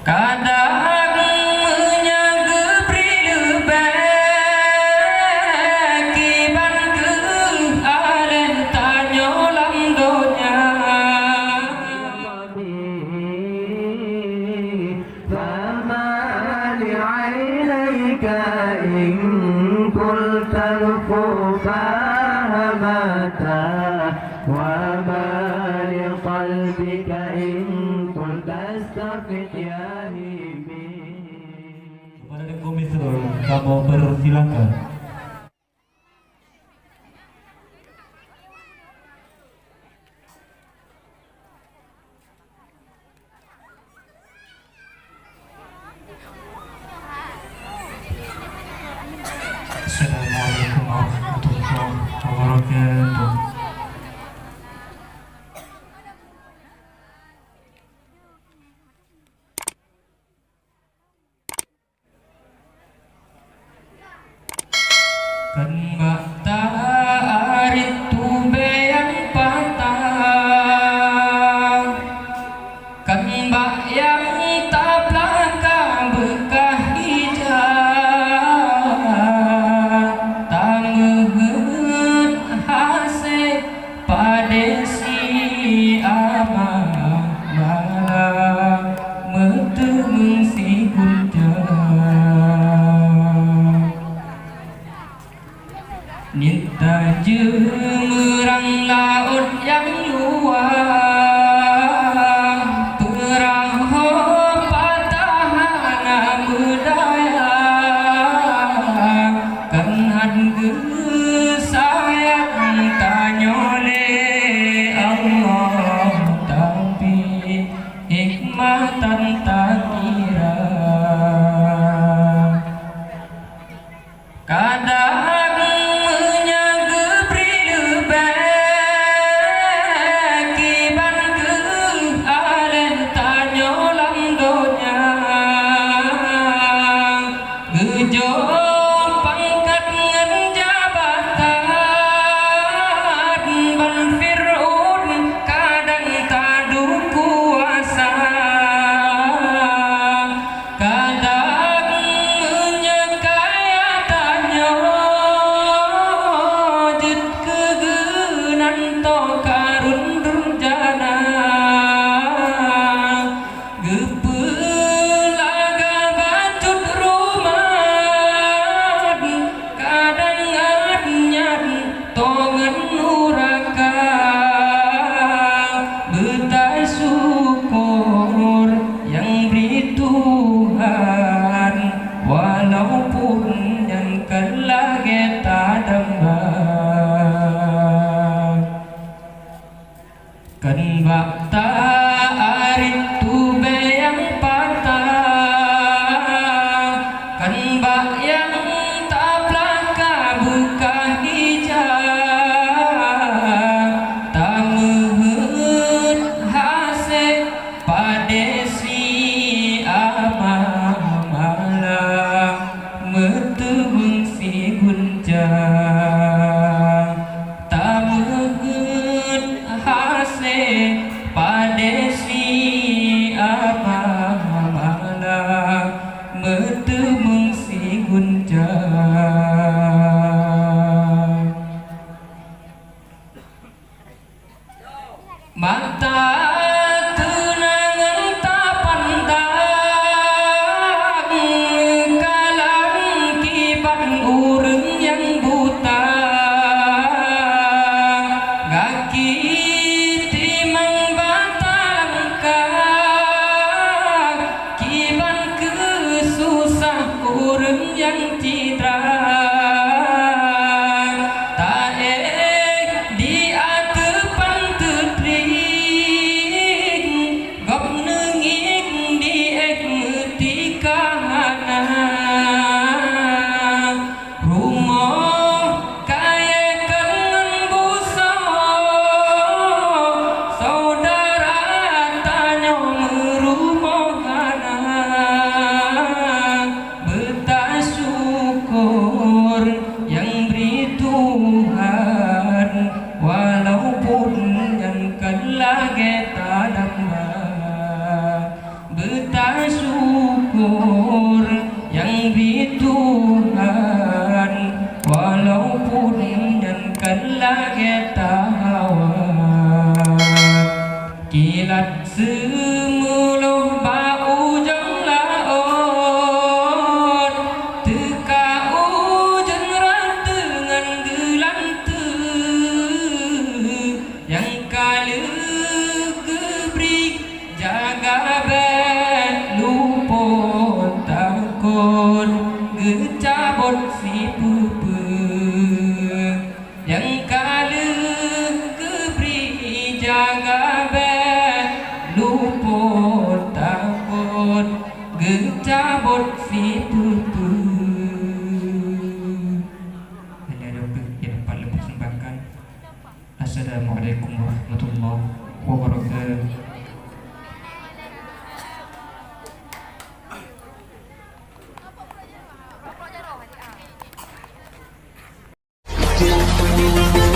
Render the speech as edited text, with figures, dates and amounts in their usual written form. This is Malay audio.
Kadang menyaga prilebek kiban ke alen tanyo lam donya فما لعينيك إن قلت الفهمتا وما لقلبك إن قلت استفد يا هيمي. Kepada komisioner, kamu bersilakan. Assalamualaikum warahmatullahi wabarakatuh. kan bakta arit tube yang patah kan bak yang tak belaka bekah hijau tak ngehet hasek pada si amah malam meteng si Ninta jemerang laut yang luas perahu patahana berdaya kan harga sayang tanyole Allah tapi hikmatan tak kira kadang kan bakta arit tube yang patah kan bak yang tak belaka buka hijau tak mehet hasek pada si amah malam metebeng si gunjang tak mehet hasek pada si amah malam metebeng si gunjang mata kenangan tak pandang kalang kiban urang yang buta kaki timang batangkah kiban kesusah urang yang citra tak di atepan tetring gop nengik di metikahana rumah kaya kangen busa saudara tanya merumahana betasu makmur yang bertuhan, walaupun nyankanlah kita hawa. Kilat semuluh bau jeng laut, teka ujen rata dengan gelante, yang kala gebrik jaga bet luput takut gecabot si pupe, yang kala gebrik jaga bet luput takut gecabot si pupe. Ini ada yang dapat lebih sembahkan. Assalamualaikum warahmatullahi wabarakatuh. Thank you.